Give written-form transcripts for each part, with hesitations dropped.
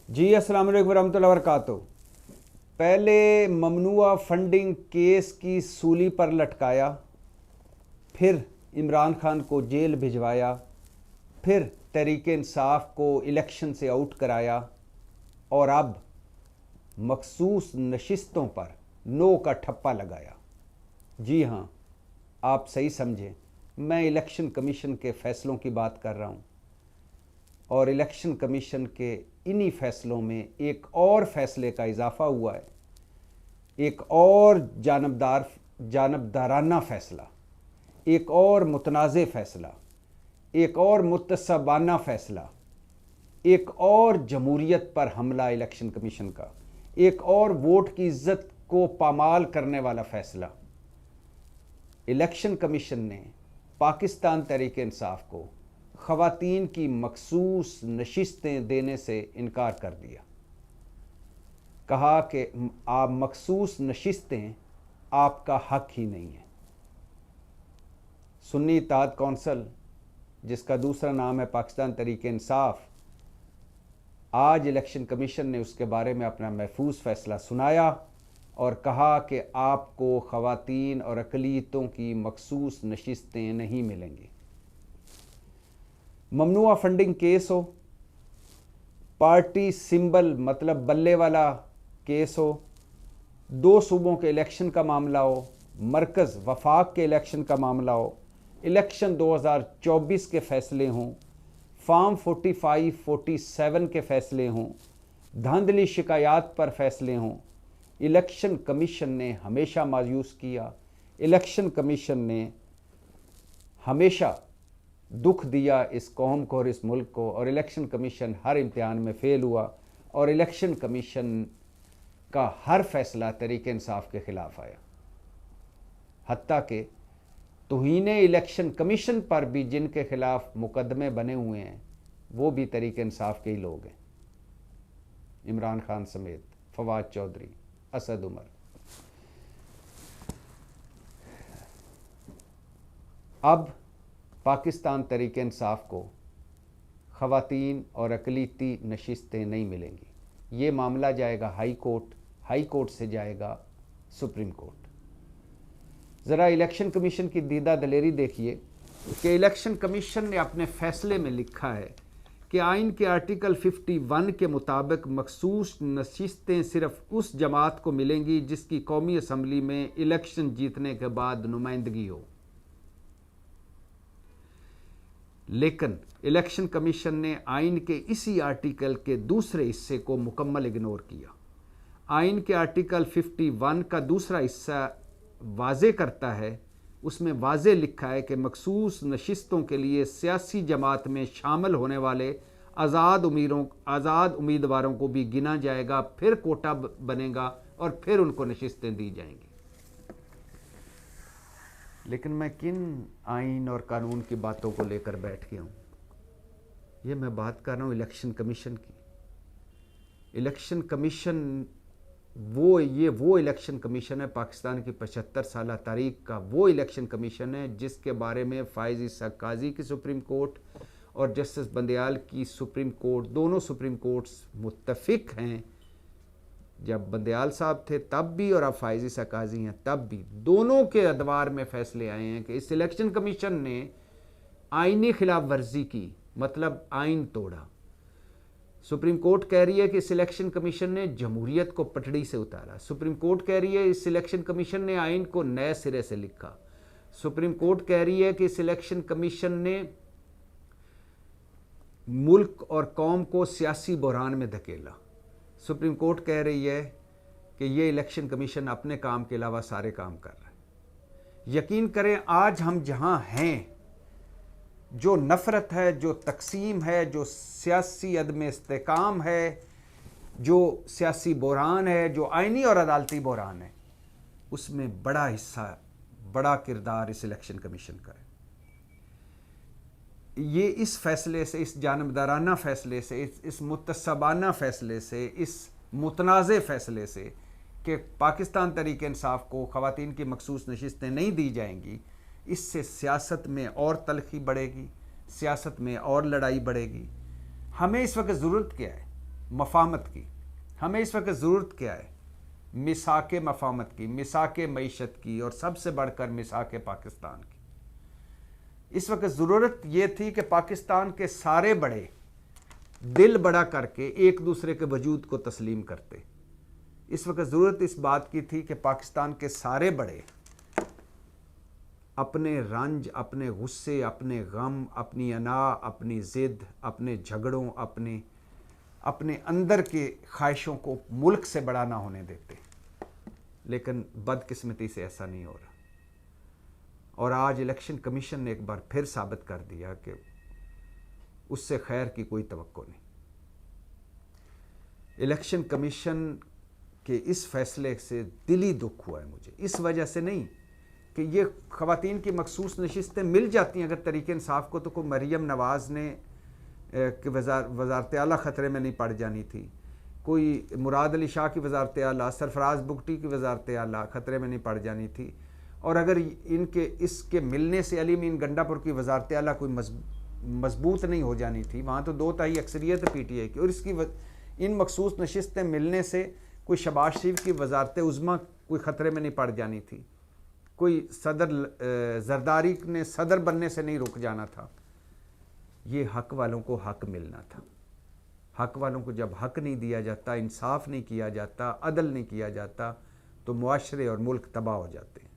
जी अस्सलाम वालेकुम रहमतुल्लाहि व बरकातुहू। पहले ममनुआ फंडिंग केस की सूली पर लटकाया, फिर इमरान खान को जेल भिजवाया, फिर तहरीक इंसाफ को इलेक्शन से आउट कराया और अब मखसूस नशिस्तों पर नो का ठप्पा लगाया। जी हाँ, आप सही समझें, मैं इलेक्शन कमीशन के फ़ैसलों की बात कर रहा हूँ। और इलेक्शन कमीशन के इन्हीं फैसलों में एक और फैसले का इजाफा हुआ है, एक और जानबदाराना फ़ैसला, एक और मुतनाज़ फ़ैसला, एक और मुतसबाना फ़ैसला, एक और जमहूरियत पर हमला इलेक्शन कमीशन का, एक और वोट की इज्जत को पामाल करने वाला फ़ैसला। इलेक्शन कमीशन ने पाकिस्तान तहरीक इंसाफ को ख़वातीन की मखसूस नशिस्तें देने से इनकार कर दिया। कहा कि आप मखसूस नशिस्तें आपका हक ही नहीं है। सुन्नी इत्तेहाद कौंसिल, जिसका दूसरा नाम है पाकिस्तान तहरीक इंसाफ, आज इलेक्शन कमीशन ने उसके बारे में अपना महफूज फ़ैसला सुनाया और कहा कि आपको ख़वातीन और अक़लियतों की मखसूस नशिस्तें नहीं मिलेंगी। ममनुआ फंडिंग केस हो, पार्टी सिंबल मतलब बल्ले वाला केस हो, दो सूबों के इलेक्शन का मामला हो, मरकज़ वफाक के इलेक्शन का मामला हो, इलेक्शन 2024 के फ़ैसले हों, फार्म 45-47 के फ़ैसले हों, धांधली शिकायत पर फ़ैसले हों, इलेक्शन कमीशन ने हमेशा मायूस किया। इलेक्शन कमीशन ने हमेशा दुख दिया इस कौम को और इस मुल्क को, और इलेक्शन कमीशन हर इम्तिहान में फ़ेल हुआ और इलेक्शन कमीशन का हर फैसला तहरीक इंसाफ के ख़िलाफ़ आया। हत्ता कि तौहीने इलेक्शन कमीशन पर भी जिनके ख़िलाफ़ मुकदमे बने हुए हैं वो भी तहरीक इंसाफ के ही लोग हैं, इमरान खान समेत, फवाद चौधरी, असद उमर। अब पाकिस्तान तहरीक इंसाफ को ख़वातीन और अक़लियती नशिस्तें नहीं मिलेंगी। ये मामला जाएगा हाई कोर्ट, हाई कोर्ट से जाएगा सुप्रीम कोर्ट। ज़रा इलेक्शन कमीशन की दीदा दलेरी देखिए कि इलेक्शन कमीशन ने अपने फ़ैसले में लिखा है कि आइन के आर्टिकल 51 के मुताबिक मखसूस नशिस्तें सिर्फ उस जमात को मिलेंगी जिसकी कौमी असम्बली में इलेक्शन जीतने के बाद नुमाइंदगी हो। लेकिन इलेक्शन कमीशन ने आइन के इसी आर्टिकल के दूसरे हिस्से को मुकम्मल इग्नोर किया। आइन के आर्टिकल 51 का दूसरा हिस्सा वाज़े करता है, उसमें वाज़े लिखा है कि मखसूस नशिस्तों के लिए सियासी जमात में शामिल होने वाले आज़ाद उम्मीदवारों को भी गिना जाएगा, फिर कोटा बनेगा और फिर उनको नशिस्तें दी जाएंगी। लेकिन मैं किन आइन और कानून की बातों को लेकर बैठ गया हूँ? ये मैं बात कर रहा हूँ इलेक्शन कमीशन की। इलेक्शन कमीशन वो इलेक्शन कमीशन है, पाकिस्तान की 75 साल तारीख का वो इलेक्शन कमीशन है जिसके बारे में फ़ाइज़ ईसा काजी की सुप्रीम कोर्ट और जस्टिस बंदयाल की सुप्रीम कोर्ट, दोनों सुप्रीम कोर्ट्स मुत्तफ़िक हैं। जब बंदयाल साहब थे तब भी और अब फ़ाइज़ ईसा काजी हैं तब भी, दोनों के अदवार में फ़ैसले आए हैं कि इस इलेक्शन कमीशन ने आइनी खिलाफ वर्जी की, मतलब आइन तोड़ा। सुप्रीम कोर्ट कह रही है कि इस इलेक्शन कमीशन ने जमहूरियत को पटड़ी से उतारा। सुप्रीम कोर्ट कह रही है इस इलेक्शन कमीशन ने आइन को नए सिरे से लिखा। सुप्रीम कोर्ट कह रही है कि इस इलेक्शन कमीशन ने मुल्क और कौम को सियासी बहरान में धकेला। सुप्रीम कोर्ट कह रही है कि ये इलेक्शन कमीशन अपने काम के अलावा सारे काम कर रहा है। यकीन करें, आज हम जहां हैं, जो नफ़रत है, जो तकसीम है, जो सियासी अदम इस्तेकाम है, जो सियासी बहरान है, जो आइनी और अदालती बहरान है, उसमें बड़ा हिस्सा, बड़ा किरदार इस इलेक्शन कमीशन का है। ये इस फैसले से, इस जानबदाराना फ़ैसले से, इस मुतसबाना फ़ैसले से, इस मुतनाज़ फ़ैसले से कि पाकिस्तान तहरीक इंसाफ को ख़वातीन की मखसूस नशिस्तें नहीं दी जाएंगी, इससे सियासत में और तलखी बढ़ेगी, सियासत में और लड़ाई बढ़ेगी। हमें इस वक्त ज़रूरत क्या है? मफामत की। हमें इस वक्त ज़रूरत क्या है? मिसाक मफामत की, मिसाक मईशत की, और सबसे बढ़कर मिसाक पाकिस्तान की। इस वक्त ज़रूरत ये थी कि पाकिस्तान के सारे बड़े दिल बड़ा करके एक दूसरे के वजूद को तस्लीम करते। इस वक्त ज़रूरत इस बात की थी कि पाकिस्तान के सारे बड़े अपने रंज, अपने गुस्से, अपने गम, अपनी अना, अपनी ज़िद, अपने झगड़ों, अपने अंदर के ख्वाहिशों को मुल्क से बड़ा ना होने देते। लेकिन बदकिस्मती से ऐसा नहीं हो रहा, और आज इलेक्शन कमीशन ने एक बार फिर साबित कर दिया कि उससे खैर की कोई तवक्को नहीं। इलेक्शन कमीशन के इस फैसले से दिली दुख हुआ है मुझे, इस वजह से नहीं कि ये ख़वातीन की मखसूस नशिस्तें मिल जाती हैं अगर तरीके इंसाफ को, तो कोई मरीम नवाज़ ने कि वज़ारत आला ख़तरे में नहीं पड़ जानी थी, कोई मुराद अली शाह की वज़ारत आला, सरफराज बुगटी की वज़ारत आला ख़तरे में नहीं पड़ जानी थी। और अगर इनके इसके मिलने से अली मीन गंडापुर की वज़ारत आला कोई मजबूत नहीं हो जानी थी, वहाँ तो 2/3 अक्सरियत है PTI की, और इन मखसूस नशिस्तें मिलने से कोई शबाज शरीफ की वज़ारत उज़्मा कोई ख़तरे में नहीं पड़ जानी थी, कोई सदर जरदारी ने सदर बनने से नहीं रुक जाना था। ये हक वालों को हक मिलना था। हक वालों को जब हक नहीं दिया जाता, इंसाफ नहीं किया जाता, अदल नहीं किया जाता, तो मुआशरे और मुल्क तबाह हो जाते हैं।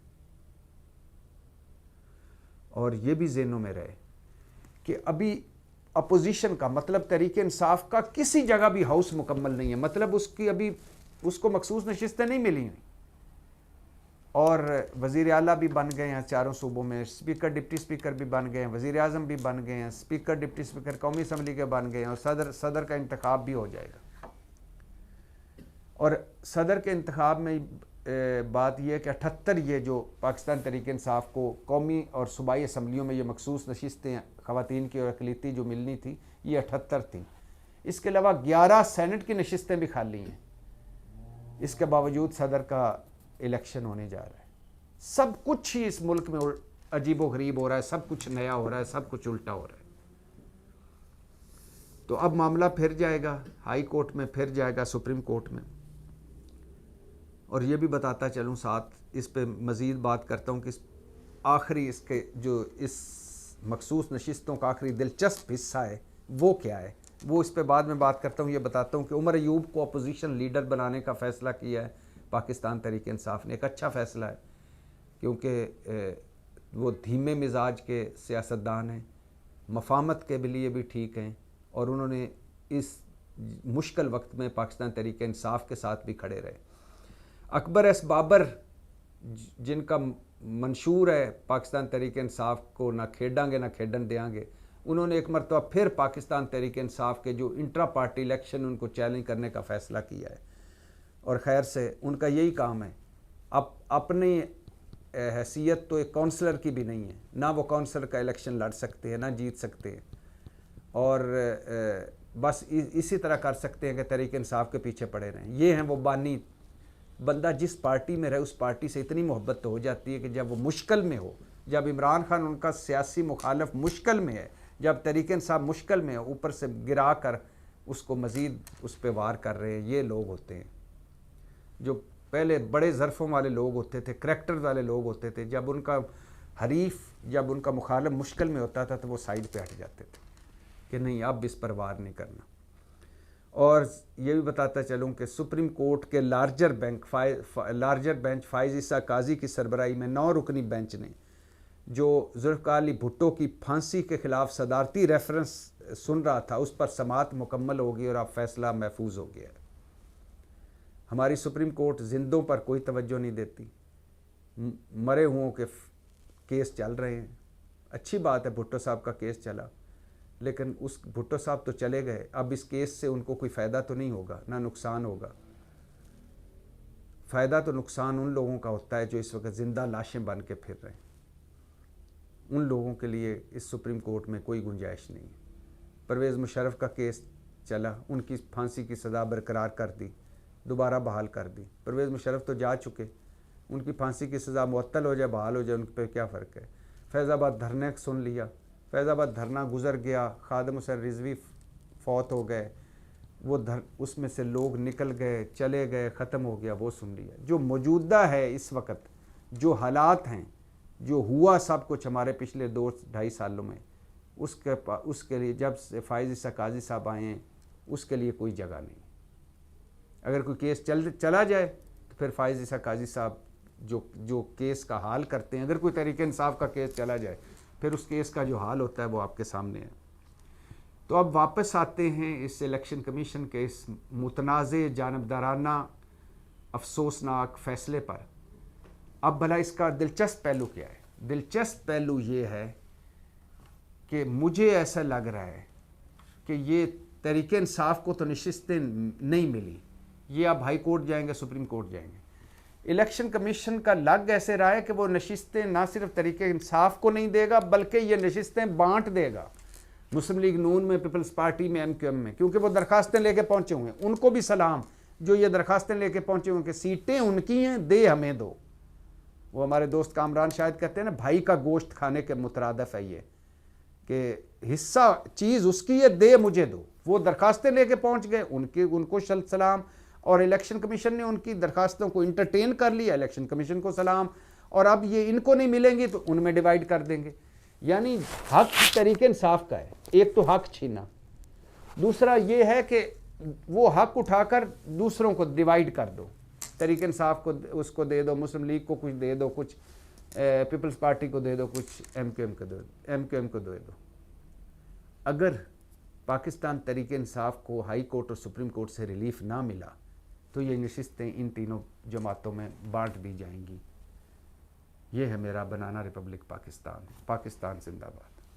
और ये भी ज़हनों में रहे कि अभी अपोजिशन का मतलब तरीके इंसाफ का किसी जगह भी हाउस मुकम्मल नहीं है, मतलब उसकी अभी उसको मखसूस नशिस्तें नहीं मिली हैं, और वज़ीर आला भी बन गए हैं चारों सूबों में, स्पीकर डिप्टी स्पीकर भी बन गए हैं, वज़ीर आज़म भी बन गए हैं, स्पीकर डिप्टी स्पीकर कौमी असम्बली के बन गए हैं, और सदर का इंतखाब भी हो जाएगा। और सदर के इंतखाब में बात यह है कि 78 ये जो पाकिस्तान तहरीक इंसाफ को कौमी और सूबाई असम्बलियों में ये मखसूस नशिस्तें ख़वातीन की और अक़लियती जो मिलनी थी, ये 78 थी। इसके अलावा 11 सेनेट की नशिस्तें भी खाली हैं। इसके बावजूद सदर का इलेक्शन होने जा रहा है। सब कुछ ही इस मुल्क में अजीबो गरीब हो रहा है, सब कुछ नया हो रहा है, सब कुछ उल्टा हो रहा है। तो अब मामला फिर जाएगा हाई कोर्ट में, फिर जाएगा सुप्रीम कोर्ट में। और ये भी बताता चलूँ साथ इस पे मज़ीद बात करता हूँ कि आखिरी इसके जो इस मखसूस नशिस्तों का आखिरी दिलचस्प हिस्सा है वो क्या है, वो इस पे बाद में बात करता हूँ। ये बताता हूँ कि उमर अयूब को अपोजिशन लीडर बनाने का फ़ैसला किया है पाकिस्तान तहरीक इंसाफ ने। एक अच्छा फ़ैसला है, क्योंकि वो धीमे मिजाज के सियासतदान हैं, मफामत के लिए भी ठीक हैं, और उन्होंने इस मुश्किल वक्त में पाकिस्तान तहरीक इंसाफ के साथ भी खड़े रहे। अकबर एस बाबर जिनका मंशूर है पाकिस्तान तहरीक इंसाफ को ना खेडांगे ना खेडन देंगे, उन्होंने एक मरतबा फिर पाकिस्तान तहरीक इंसाफ के जो इंट्रा पार्टी इलेक्शन उनको चैलेंज करने का फ़ैसला किया है। और खैर से उनका यही काम है। अब अपनी हैसियत तो एक काउंसलर की भी नहीं है, ना वो काउंसलर का इलेक्शन लड़ सकते हैं ना जीत सकते हैं, और बस इसी तरह कर सकते हैं कि तहरीक इंसाफ के पीछे पड़े रहें। ये हैं वो बानी। बंदा जिस पार्टी में रहे उस पार्टी से इतनी मोहब्बत तो हो जाती है कि जब वो मुश्किल में हो, जब इमरान खान उनका सियासी मुखालफ मुश्किल में है, जब तहरीक इंसाफ मुश्किल में है, ऊपर से गिरा कर उसको मज़ीद उस पर वार कर रहे हैं। ये लोग होते हैं जो पहले बड़े ज़रफ़ों वाले लोग होते थे, करैक्टर वाले लोग होते थे। जब उनका हरीफ, जब उनका मुखालिफ मुश्किल में होता था तो वो साइड पे हट जाते थे कि नहीं अब इस पर वार नहीं करना। और ये भी बताता चलूँ कि सुप्रीम कोर्ट के लार्जर बेंच फ़ाइज़ ईसा काजी की सरबराही में 9 रुकनी बेंच ने जो जुल्फ़िकार अली भुट्टो की फांसी के ख़िलाफ़ सदारती रेफरेंस सुन रहा था, उस पर समाअत मुकम्मल होगी और अब फ़ैसला महफूज हो गया है। हमारी सुप्रीम कोर्ट जिंदों पर कोई तवज्जो नहीं देती, मरे हुओं के केस चल रहे हैं। अच्छी बात है भुट्टो साहब का केस चला, लेकिन उस भुट्टो साहब तो चले गए, अब इस केस से उनको कोई फ़ायदा तो नहीं होगा, ना नुकसान होगा। फ़ायदा तो नुकसान उन लोगों का होता है जो इस वक्त ज़िंदा लाशें बन के फिर रहे हैं। उन लोगों के लिए इस सुप्रीम कोर्ट में कोई गुंजाइश नहीं है। परवेज़ मुशर्रफ का केस चला, उनकी फांसी की सज़ा बरकरार कर दी, दोबारा बहाल कर दी। परवेज़ मुशर्रफ तो जा चुके, उनकी फांसी की सज़ा मुअत्तल हो जाए बहाल हो जाए, उन पर क्या फ़र्क है। फैज़ाबाद धरने सुन लिया, फैज़ाबाद धरना गुजर गया, खादिम हुसैन रिजवी फौत हो गए, उसमें से लोग निकल गए, चले गए, ख़त्म हो गया, वो सुन लिया। जो मौजूदा है इस वक्त, जो हालात हैं, जो हुआ सब कुछ हमारे पिछले 2-2.5 सालों में, उसके लिए जब से फ़ाइज़ ईसा काजी साहब आए हैं, उसके लिए कोई जगह नहीं। अगर कोई केस चला जाए तो फिर फ़ाइज़ ईसा काजी साहब जो केस का हाल करते हैं, अगर कोई तहरीक इंसाफ का केस चला जाए फिर उस केस का जो हाल होता है वो आपके सामने है। तो अब वापस आते हैं इस इलेक्शन कमीशन के इस मुतनाज़े जानबदाराना अफसोसनाक फ़ैसले पर। अब भला इसका दिलचस्प पहलू क्या है? दिलचस्प पहलू ये है कि मुझे ऐसा लग रहा है कि ये तहरीक इंसाफ को तो नशिस्तें नहीं मिली, ये अब हाई कोर्ट जाएंगे, सुप्रीम कोर्ट जाएंगे। इलेक्शन कमीशन का लग ऐसे रहा है कि वो नशिस्तें ना सिर्फ तहरीक इंसाफ को नहीं देगा बल्कि ये नशिस्तें बांट देगा मुस्लिम लीग नून में, पीपल्स पार्टी में, MQM में, क्योंकि वो दरखास्तें लेके पहुंचे हुए हैं। उनको भी सलाम जो ये दरखास्तें लेके पहुंचे हुए हैं कि सीटें उनकी हैं, दे हमें दो। वो हमारे दोस्त कामरान शायद कहते हैं ना, भाई का गोश्त खाने के मुतरादफ है ये, कि हिस्सा चीज़ उसकी है, दे मुझे दो। वो दरखास्तें लेके पहुंच गए, उनको सलाम, और इलेक्शन कमीशन ने उनकी दरखास्तों को इंटरटेन कर लिया, इलेक्शन कमीशन को सलाम। और अब ये इनको नहीं मिलेंगी तो उनमें डिवाइड कर देंगे। यानी हक तरीके इंसाफ का है, एक तो हक छीना, दूसरा ये है कि वो हक उठाकर दूसरों को डिवाइड कर दो। तरीके इंसाफ को उसको दे दो, मुस्लिम लीग को कुछ दे दो, कुछ पीपल्स पार्टी को दे दो, कुछ MQM को दे दो। अगर पाकिस्तान तरीके इंसाफ को हाई कोर्ट और सुप्रीम कोर्ट से रिलीफ ना मिला तो ये नशिस्तें इन तीनों जमातों में बांट दी जाएंगी। ये है मेरा बनाना रिपब्लिक पाकिस्तान। पाकिस्तान जिंदाबाद।